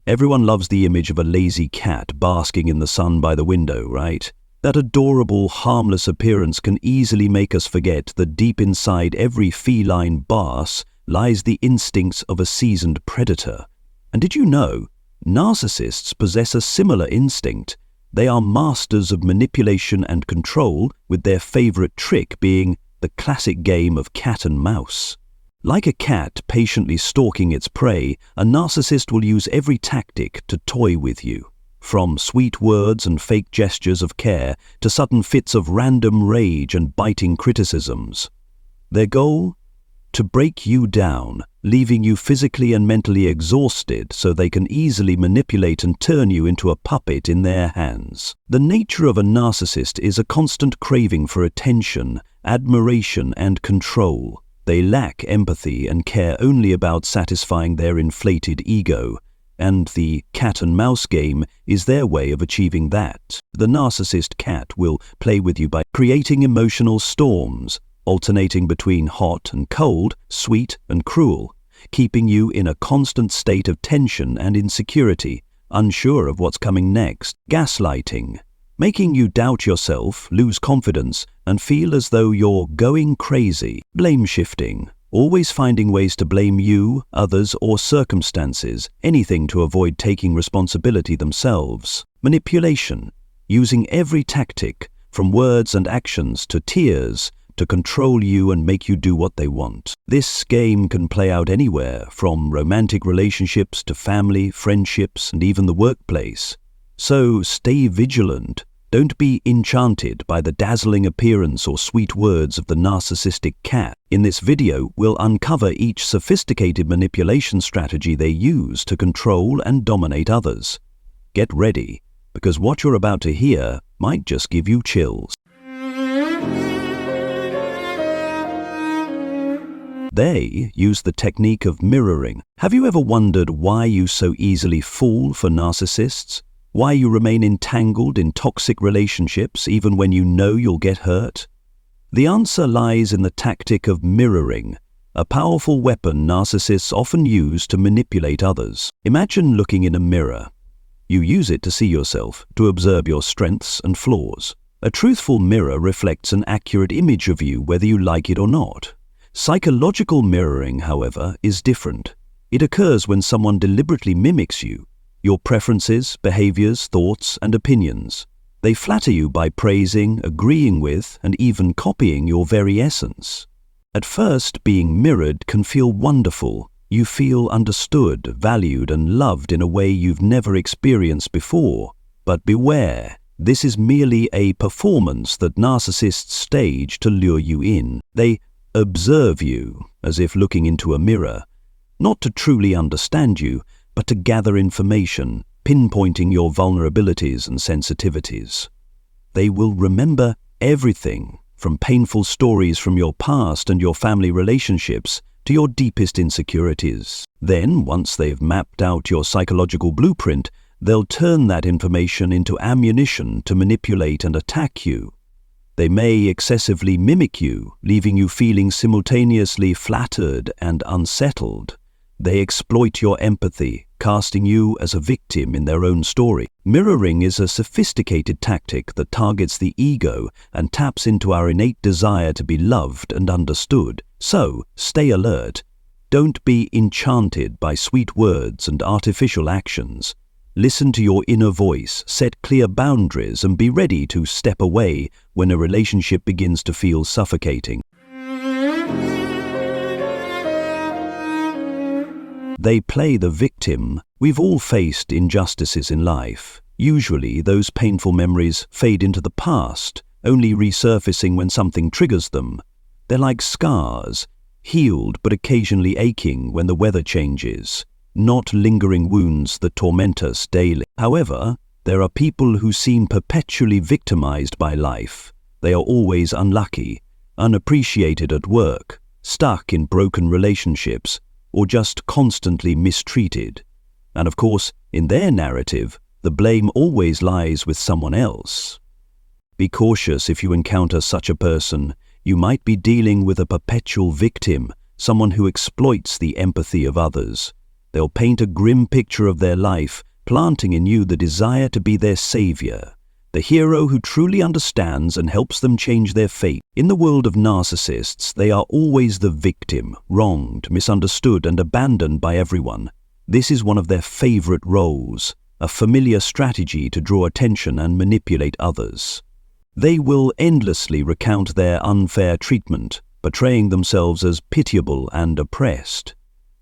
Everyone loves the image of a lazy cat basking in the sun by the window, right? That adorable, harmless appearance can easily make us forget that deep inside every feline boss lies the instincts of a seasoned predator. And did you know, narcissists possess a similar instinct? They are masters of manipulation and control, with their favorite trick being the classic game of cat and mouse. Like a cat patiently stalking its prey, a narcissist will use every tactic to toy with you. From sweet words and fake gestures of care to sudden fits of random rage and biting criticisms. Their goal? To break you down, leaving you physically and mentally exhausted so they can easily manipulate and turn you into a puppet in their hands. The nature of a narcissist is a constant craving for attention, admiration, and control. They lack empathy and care only about satisfying their inflated ego. And the cat and mouse game is their way of achieving that. The narcissist cat will play with you by creating emotional storms, alternating between hot and cold, sweet and cruel, keeping you in a constant state of tension and insecurity, unsure of what's coming next. Gaslighting, making you doubt yourself, lose confidence, and feel as though you're going crazy. Blame shifting, always finding ways to blame you, others, or circumstances, anything to avoid taking responsibility themselves. Manipulation, using every tactic, from words and actions to tears, to control you and make you do what they want. This game can play out anywhere, from romantic relationships to family, friendships, and even the workplace. So stay vigilant. Don't be enchanted by the dazzling appearance or sweet words of the narcissistic cat. In this video, we'll uncover each sophisticated manipulation strategy they use to control and dominate others. Get ready, because what you're about to hear might just give you chills. They use the technique of mirroring. Have you ever wondered why you so easily fall for narcissists? Why you remain entangled in toxic relationships even when you know you'll get hurt? The answer lies in the tactic of mirroring, a powerful weapon narcissists often use to manipulate others. Imagine looking in a mirror. You use it to see yourself, to observe your strengths and flaws. A truthful mirror reflects an accurate image of you whether you like it or not. Psychological mirroring, however, is different. It occurs when someone deliberately mimics you, your preferences, behaviors, thoughts, and opinions. They flatter you by praising, agreeing with, and even copying your very essence. At first, being mirrored can feel wonderful. You feel understood, valued, and loved in a way you've never experienced before. But beware, this is merely a performance that narcissists stage to lure you in. They observe you, as if looking into a mirror, not to truly understand you, but to gather information, pinpointing your vulnerabilities and sensitivities. They will remember everything, from painful stories from your past and your family relationships to your deepest insecurities. Then, once they've mapped out your psychological blueprint, they'll turn that information into ammunition to manipulate and attack you. They may excessively mimic you, leaving you feeling simultaneously flattered and unsettled. They exploit your empathy, casting you as a victim in their own story. Mirroring is a sophisticated tactic that targets the ego and taps into our innate desire to be loved and understood. So, stay alert. Don't be enchanted by sweet words and artificial actions. Listen to your inner voice, set clear boundaries, and be ready to step away when a relationship begins to feel suffocating. They play the victim. We've all faced injustices in life. Usually, those painful memories fade into the past, only resurfacing when something triggers them. They're like scars, healed but occasionally aching when the weather changes. Not lingering wounds that torment us daily. However, there are people who seem perpetually victimized by life. They are always unlucky, unappreciated at work, stuck in broken relationships, or just constantly mistreated. And of course, in their narrative, the blame always lies with someone else. Be cautious if you encounter such a person. You might be dealing with a perpetual victim, someone who exploits the empathy of others. They'll paint a grim picture of their life, planting in you the desire to be their savior, the hero who truly understands and helps them change their fate. In the world of narcissists, they are always the victim, wronged, misunderstood, and abandoned by everyone. This is one of their favorite roles, a familiar strategy to draw attention and manipulate others. They will endlessly recount their unfair treatment, portraying themselves as pitiable and oppressed.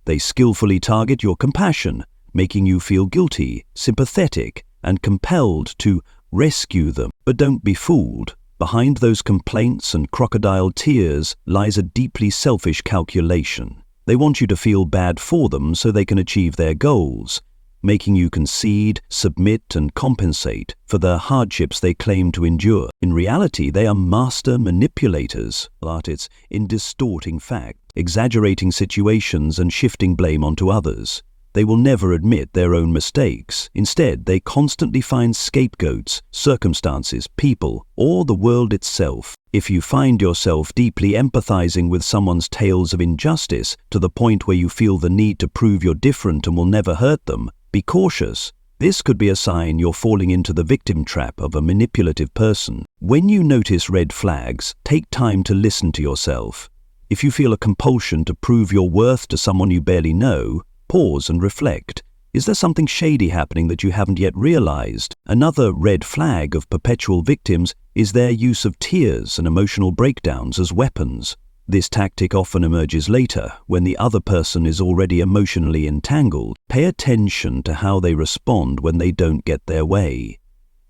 They skillfully target your compassion, making you feel guilty, sympathetic, and compelled to rescue them. But don't be fooled. Behind those complaints and crocodile tears lies a deeply selfish calculation. They want you to feel bad for them so they can achieve their goals, making you concede, submit, and compensate for the hardships they claim to endure. In reality, they are master manipulators, artists in distorting fact, exaggerating situations and shifting blame onto others. They will never admit their own mistakes. Instead, they constantly find scapegoats, circumstances, people, or the world itself. If you find yourself deeply empathizing with someone's tales of injustice to the point where you feel the need to prove you're different and will never hurt them, be cautious. This could be a sign you're falling into the victim trap of a manipulative person. When you notice red flags, take time to listen to yourself. If you feel a compulsion to prove your worth to someone you barely know, pause and reflect. Is there something shady happening that you haven't yet realized? Another red flag of perpetual victims is their use of tears and emotional breakdowns as weapons. This tactic often emerges later, when the other person is already emotionally entangled. Pay attention to how they respond when they don't get their way.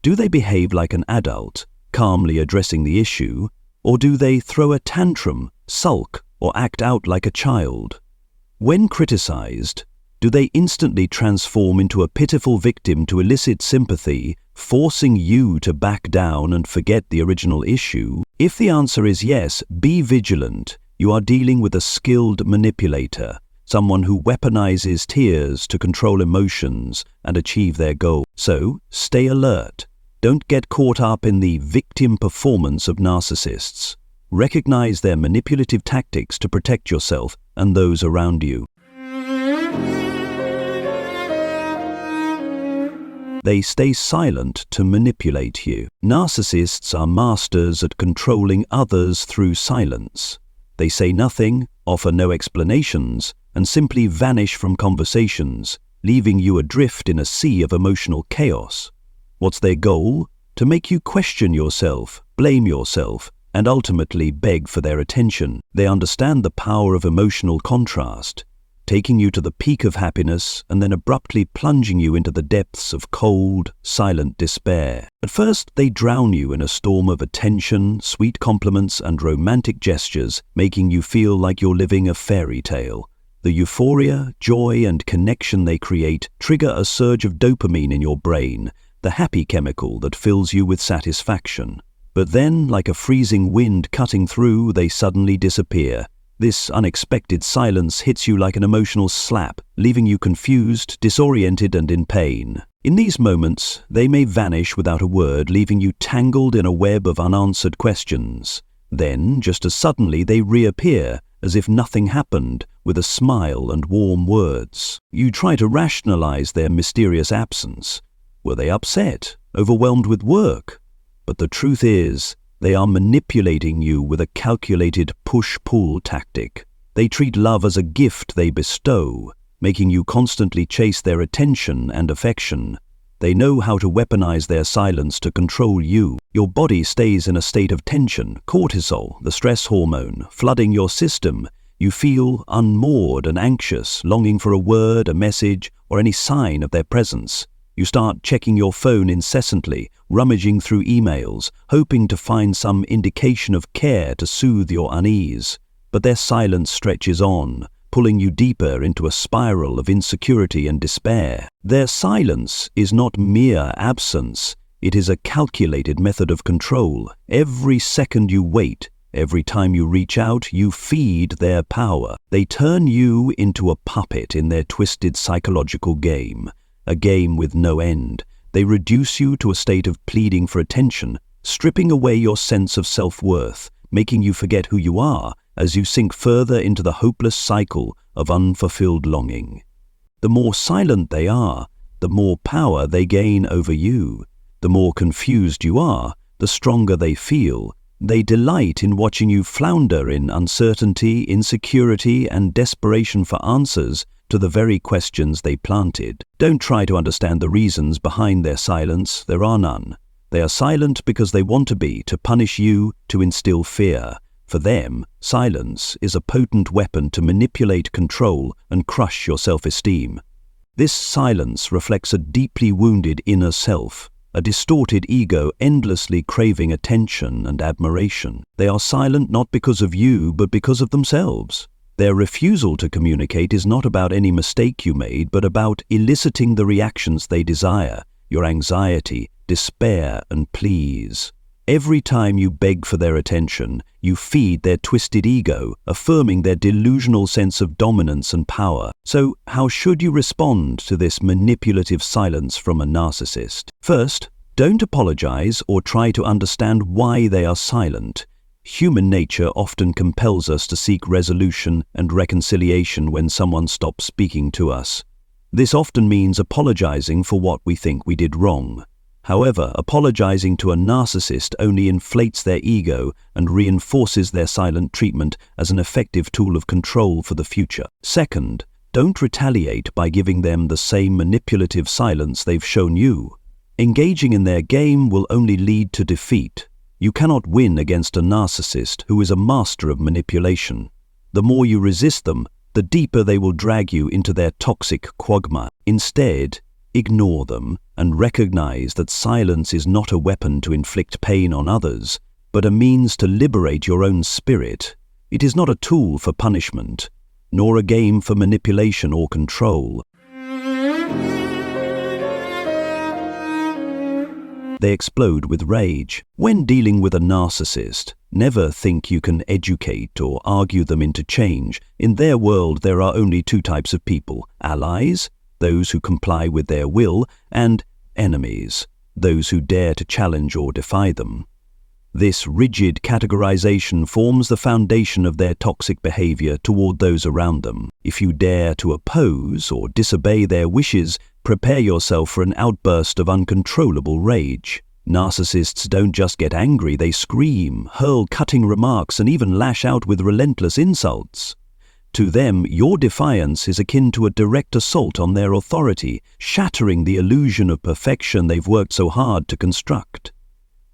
Do they behave like an adult, calmly addressing the issue, or do they throw a tantrum, sulk, or act out like a child? When criticized, do they instantly transform into a pitiful victim to elicit sympathy, forcing you to back down and forget the original issue? If the answer is yes, be vigilant. You are dealing with a skilled manipulator, someone who weaponizes tears to control emotions and achieve their goal. So, stay alert. Don't get caught up in the victim performance of narcissists. Recognize their manipulative tactics to protect yourself and those around you. They stay silent to manipulate you. Narcissists are masters at controlling others through silence. They say nothing, offer no explanations, and simply vanish from conversations, leaving you adrift in a sea of emotional chaos. What's their goal? To make you question yourself, blame yourself, and ultimately beg for their attention. They understand the power of emotional contrast, taking you to the peak of happiness and then abruptly plunging you into the depths of cold, silent despair. At first, they drown you in a storm of attention, sweet compliments, and romantic gestures, making you feel like you're living a fairy tale. The euphoria, joy, and connection they create trigger a surge of dopamine in your brain, the happy chemical that fills you with satisfaction. But then, like a freezing wind cutting through, they suddenly disappear. This unexpected silence hits you like an emotional slap, leaving you confused, disoriented, and in pain. In these moments, they may vanish without a word, leaving you tangled in a web of unanswered questions. Then, just as suddenly, they reappear, as if nothing happened, with a smile and warm words. You try to rationalize their mysterious absence. Were they upset, overwhelmed with work? But the truth is, they are manipulating you with a calculated push-pull tactic. They treat love as a gift they bestow, making you constantly chase their attention and affection. They know how to weaponize their silence to control you. Your body stays in a state of tension, cortisol, the stress hormone, flooding your system. You feel unmoored and anxious, longing for a word, a message, or any sign of their presence. You start checking your phone incessantly, rummaging through emails, hoping to find some indication of care to soothe your unease. But their silence stretches on, pulling you deeper into a spiral of insecurity and despair. Their silence is not mere absence. It is a calculated method of control. Every second you wait, every time you reach out, you feed their power. They turn you into a puppet in their twisted psychological game. A game with no end. They reduce you to a state of pleading for attention, stripping away your sense of self-worth, making you forget who you are as you sink further into the hopeless cycle of unfulfilled longing. The more silent they are, the more power they gain over you. The more confused you are, the stronger they feel. They delight in watching you flounder in uncertainty, insecurity, and desperation for answers to the very questions they planted. Don't try to understand the reasons behind their silence. There are none. They are silent because they want to be, to punish you, to instill fear. For them, silence is a potent weapon to manipulate, control, and crush your self-esteem. This silence reflects a deeply wounded inner self, a distorted ego endlessly craving attention and admiration. They are silent not because of you, but because of themselves. Their refusal to communicate is not about any mistake you made, but about eliciting the reactions they desire, your anxiety, despair, and pleas. Every time you beg for their attention, you feed their twisted ego, affirming their delusional sense of dominance and power. So, how should you respond to this manipulative silence from a narcissist? First, don't apologize or try to understand why they are silent. Human nature often compels us to seek resolution and reconciliation when someone stops speaking to us. This often means apologizing for what we think we did wrong. However, apologizing to a narcissist only inflates their ego and reinforces their silent treatment as an effective tool of control for the future. Second, don't retaliate by giving them the same manipulative silence they've shown you. Engaging in their game will only lead to defeat. You cannot win against a narcissist who is a master of manipulation. The more you resist them, the deeper they will drag you into their toxic quagmire. Instead, ignore them and recognize that silence is not a weapon to inflict pain on others, but a means to liberate your own spirit. It is not a tool for punishment, nor a game for manipulation or control. They explode with rage. When dealing with a narcissist, never think you can educate or argue them into change. In their world, there are only two types of people: allies, those who comply with their will, and enemies, those who dare to challenge or defy them. This rigid categorization forms the foundation of their toxic behavior toward those around them. If you dare to oppose or disobey their wishes, prepare yourself for an outburst of uncontrollable rage. Narcissists don't just get angry, they scream, hurl cutting remarks, and even lash out with relentless insults. To them, your defiance is akin to a direct assault on their authority, shattering the illusion of perfection they've worked so hard to construct.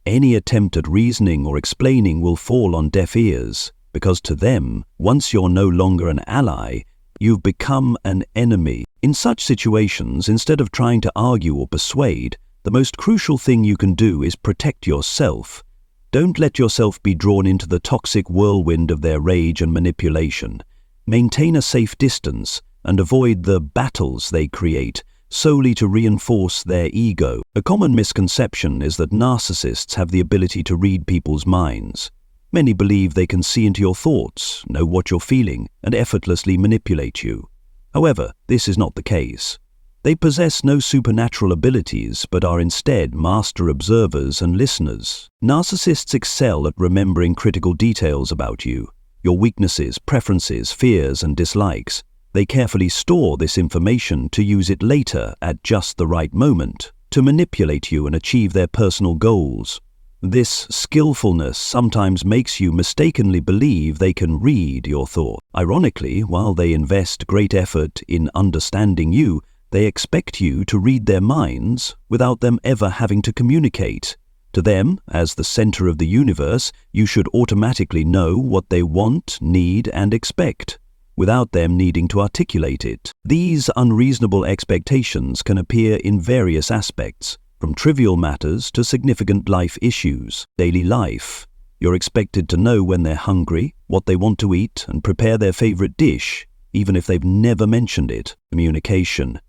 Any attempt at reasoning or explaining will fall on deaf ears, because to them, once you're no longer an ally, you've become an enemy. In such situations, instead of trying to argue or persuade, the most crucial thing you can do is protect yourself. Don't let yourself be drawn into the toxic whirlwind of their rage and manipulation. Maintain a safe distance and avoid the battles they create solely to reinforce their ego. A common misconception is that narcissists have the ability to read people's minds. Many believe they can see into your thoughts, know what you're feeling, and effortlessly manipulate you. However, this is not the case. They possess no supernatural abilities, but are instead master observers and listeners. Narcissists excel at remembering critical details about you, your weaknesses, preferences, fears, and dislikes. They carefully store this information to use it later at just the right moment, to manipulate you and achieve their personal goals. This skillfulness sometimes makes you mistakenly believe they can read your thoughts. Ironically, while they invest great effort in understanding you, they expect you to read their minds without them ever having to communicate. To them, as the center of the universe, you should automatically know what they want, need, and expect, without them needing to articulate it. These unreasonable expectations can appear in various aspects, from trivial matters to significant life issues. Daily life. You're expected to know when they're hungry, what they want to eat, and prepare their favorite dish, even if they've never mentioned it. Communication.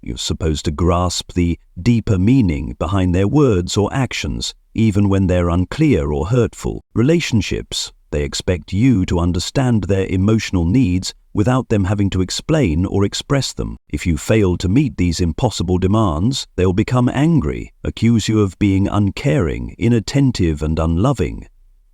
You're supposed to grasp the deeper meaning behind their words or actions, even when they're unclear or hurtful. Relationships. They expect you to understand their emotional needs without them having to explain or express them. If you fail to meet these impossible demands, they'll become angry, accuse you of being uncaring, inattentive, and unloving.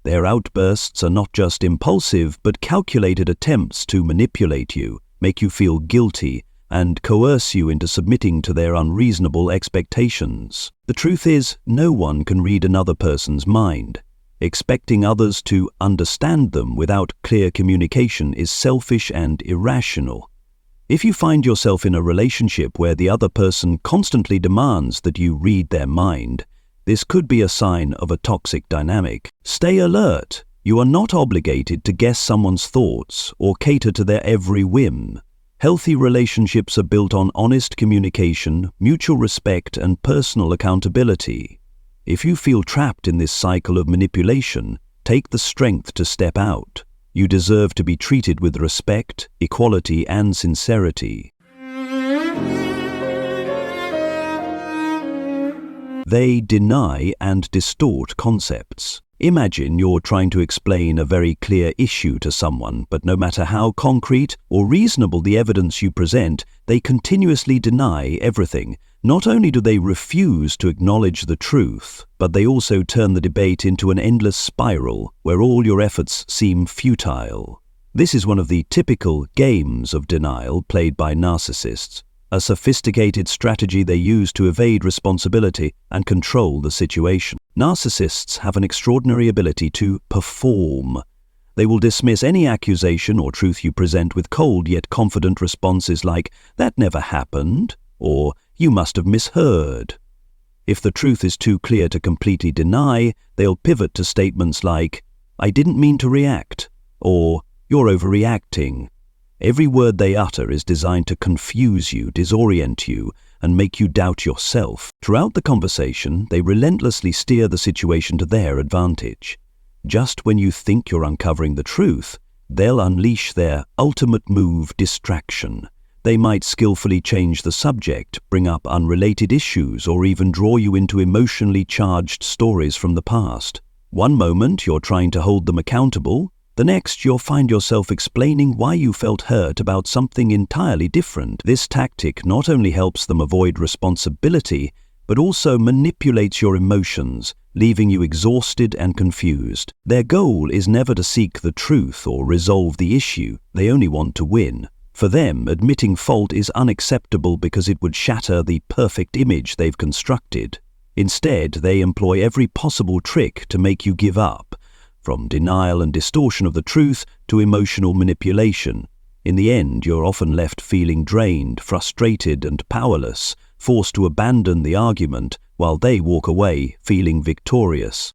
Their outbursts are not just impulsive, but calculated attempts to manipulate you, make you feel guilty, and coerce you into submitting to their unreasonable expectations. The truth is, no one can read another person's mind. Expecting others to understand them without clear communication is selfish and irrational. If you find yourself in a relationship where the other person constantly demands that you read their mind, this could be a sign of a toxic dynamic. Stay alert. You are not obligated to guess someone's thoughts or cater to their every whim. Healthy relationships are built on honest communication, mutual respect, and personal accountability. If you feel trapped in this cycle of manipulation, take the strength to step out. You deserve to be treated with respect, equality, and sincerity. They deny and distort concepts. Imagine you're trying to explain a very clear issue to someone, but no matter how concrete or reasonable the evidence you present, they continuously deny everything. Not only do they refuse to acknowledge the truth, but they also turn the debate into an endless spiral where all your efforts seem futile. This is one of the typical games of denial played by narcissists, a sophisticated strategy they use to evade responsibility and control the situation. Narcissists have an extraordinary ability to perform. They will dismiss any accusation or truth you present with cold yet confident responses like, "That never happened," or "You must have misheard." If the truth is too clear to completely deny, they'll pivot to statements like, "I didn't mean to react," or "You're overreacting." Every word they utter is designed to confuse you, disorient you, and make you doubt yourself. Throughout the conversation, they relentlessly steer the situation to their advantage. Just when you think you're uncovering the truth, they'll unleash their ultimate move, distraction. They might skillfully change the subject, bring up unrelated issues, or even draw you into emotionally charged stories from the past. One moment you're trying to hold them accountable, the next you'll find yourself explaining why you felt hurt about something entirely different. This tactic not only helps them avoid responsibility, but also manipulates your emotions, leaving you exhausted and confused. Their goal is never to seek the truth or resolve the issue, they only want to win. For them, admitting fault is unacceptable because it would shatter the perfect image they've constructed. Instead, they employ every possible trick to make you give up, from denial and distortion of the truth to emotional manipulation. In the end, you're often left feeling drained, frustrated, and powerless, forced to abandon the argument while they walk away feeling victorious.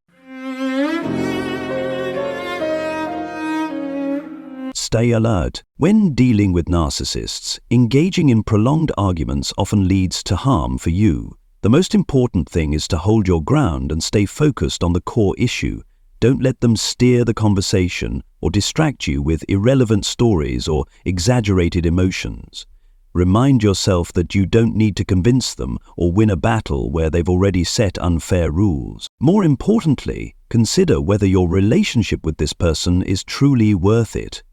Stay alert. When dealing with narcissists, engaging in prolonged arguments often leads to harm for you. The most important thing is to hold your ground and stay focused on the core issue. Don't let them steer the conversation or distract you with irrelevant stories or exaggerated emotions. Remind yourself that you don't need to convince them or win a battle where they've already set unfair rules. More importantly, consider whether your relationship with this person is truly worth it.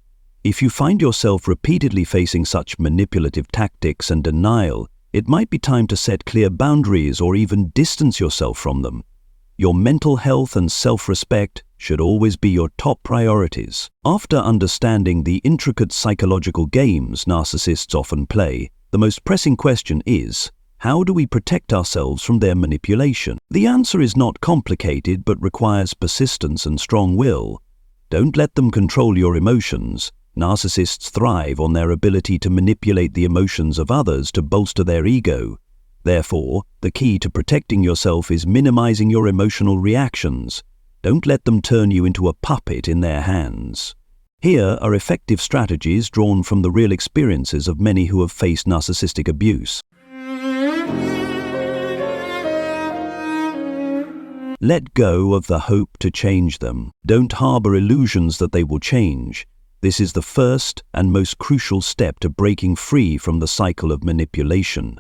If you find yourself repeatedly facing such manipulative tactics and denial, it might be time to set clear boundaries or even distance yourself from them. Your mental health and self-respect should always be your top priorities. After understanding the intricate psychological games narcissists often play, the most pressing question is, how do we protect ourselves from their manipulation? The answer is not complicated but requires persistence and strong will. Don't let them control your emotions. Narcissists thrive on their ability to manipulate the emotions of others to bolster their ego. Therefore, the key to protecting yourself is minimizing your emotional reactions. Don't let them turn you into a puppet in their hands. Here are effective strategies drawn from the real experiences of many who have faced narcissistic abuse. Let go of the hope to change them. Don't harbor illusions that they will change. This is the first and most crucial step to breaking free from the cycle of manipulation.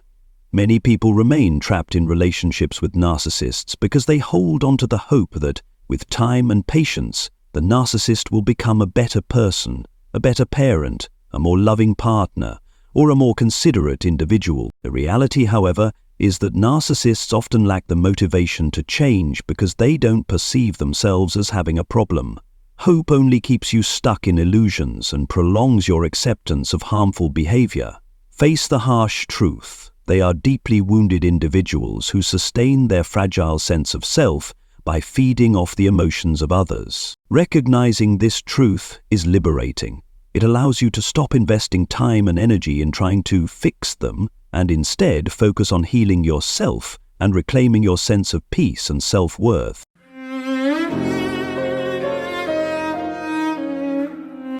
Many people remain trapped in relationships with narcissists because they hold on to the hope that, with time and patience, the narcissist will become a better person, a better parent, a more loving partner, or a more considerate individual. The reality, however, is that narcissists often lack the motivation to change because they don't perceive themselves as having a problem. Hope only keeps you stuck in illusions and prolongs your acceptance of harmful behavior. Face the harsh truth. They are deeply wounded individuals who sustain their fragile sense of self by feeding off the emotions of others. Recognizing this truth is liberating. It allows you to stop investing time and energy in trying to fix them and instead focus on healing yourself and reclaiming your sense of peace and self-worth.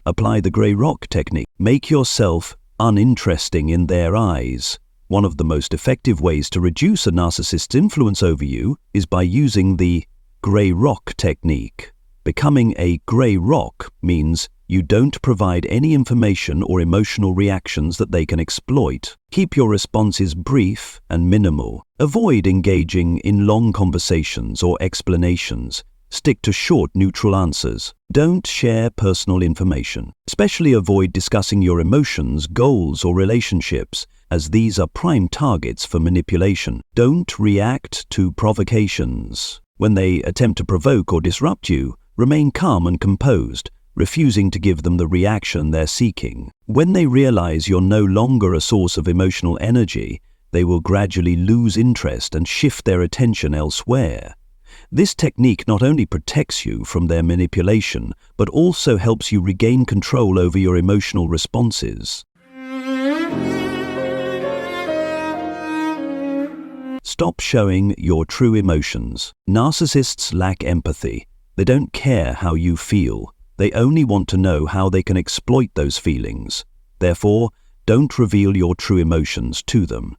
Apply the grey rock technique. Make yourself uninteresting in their eyes. One of the most effective ways to reduce a narcissist's influence over you is by using the grey rock technique. Becoming a grey rock means you don't provide any information or emotional reactions that they can exploit. Keep your responses brief and minimal. Avoid engaging in long conversations or explanations. Stick to short, neutral answers. Don't share personal information. Especially avoid discussing your emotions, goals, or relationships, as these are prime targets for manipulation. Don't react to provocations. When they attempt to provoke or disrupt you, remain calm and composed, refusing to give them the reaction they're seeking. When they realize you're no longer a source of emotional energy, they will gradually lose interest and shift their attention elsewhere. This technique not only protects you from their manipulation, but also helps you regain control over your emotional responses. Stop showing your true emotions. Narcissists lack empathy. They don't care how you feel. They only want to know how they can exploit those feelings. Therefore, don't reveal your true emotions to them.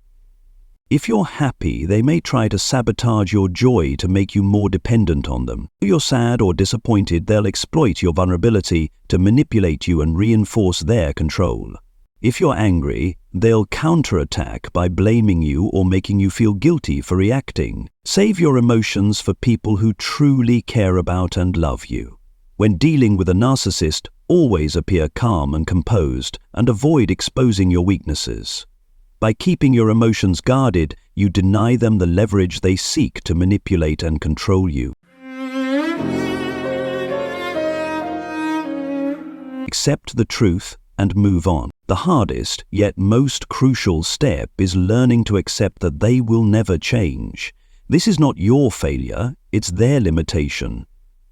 If you're happy, they may try to sabotage your joy to make you more dependent on them. If you're sad or disappointed, they'll exploit your vulnerability to manipulate you and reinforce their control. If you're angry, they'll counterattack by blaming you or making you feel guilty for reacting. Save your emotions for people who truly care about and love you. When dealing with a narcissist, always appear calm and composed and avoid exposing your weaknesses. By keeping your emotions guarded, you deny them the leverage they seek to manipulate and control you. Accept the truth and move on. The hardest, yet most crucial step is learning to accept that they will never change. This is not your failure, it's their limitation.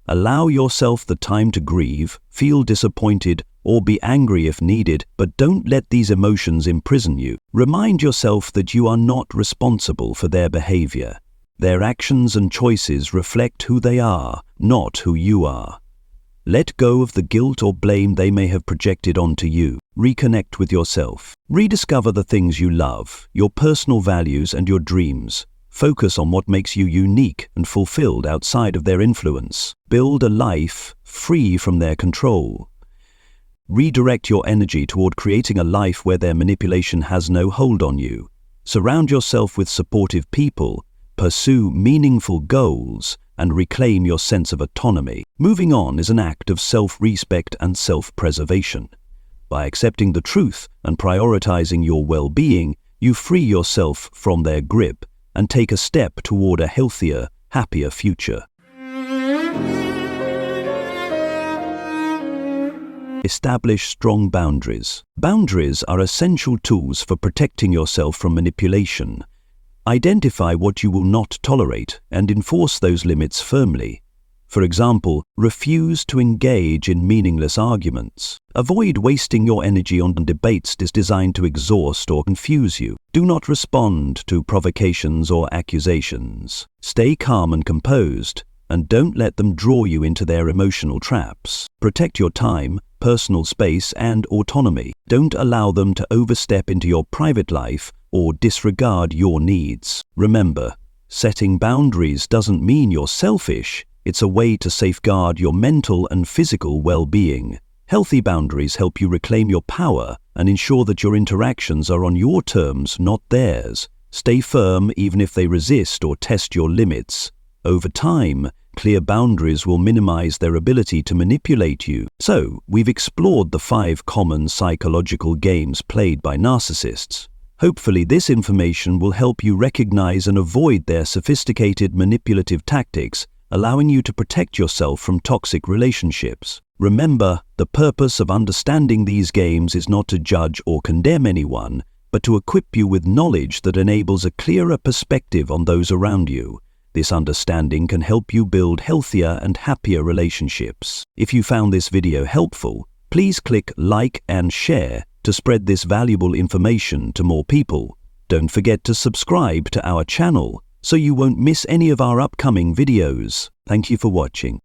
Allow yourself the time to grieve, feel disappointed, or be angry if needed, but don't let these emotions imprison you. Remind yourself that you are not responsible for their behavior. Their actions and choices reflect who they are, not who you are. Let go of the guilt or blame they may have projected onto you. Reconnect with yourself. Rediscover the things you love, your personal values and your dreams. Focus on what makes you unique and fulfilled outside of their influence. Build a life free from their control. Redirect your energy toward creating a life where their manipulation has no hold on you. Surround yourself with supportive people, pursue meaningful goals, and reclaim your sense of autonomy. Moving on is an act of self-respect and self-preservation. By accepting the truth and prioritizing your well-being, you free yourself from their grip and take a step toward a healthier, happier future. Establish strong boundaries. Boundaries are essential tools for protecting yourself from manipulation. Identify what you will not tolerate and enforce those limits firmly. For example, refuse to engage in meaningless arguments. Avoid wasting your energy on debates designed to exhaust or confuse you. Do not respond to provocations or accusations. Stay calm and composed, and don't let them draw you into their emotional traps. Protect your time, personal space, and autonomy. Don't allow them to overstep into your private life or disregard your needs. Remember, setting boundaries doesn't mean you're selfish. It's a way to safeguard your mental and physical well-being. Healthy boundaries help you reclaim your power and ensure that your interactions are on your terms, not theirs. Stay firm even if they resist or test your limits. Over time, clear boundaries will minimize their ability to manipulate you. So, we've explored the 5 common psychological games played by narcissists. Hopefully this information will help you recognize and avoid their sophisticated manipulative tactics, allowing you to protect yourself from toxic relationships. Remember, the purpose of understanding these games is not to judge or condemn anyone. but to equip you with knowledge that enables a clearer perspective on those around you. This understanding can help you build healthier and happier relationships. If you found this video helpful, please click like and share to spread this valuable information to more people. Don't forget to subscribe to our channel so you won't miss any of our upcoming videos. Thank you for watching.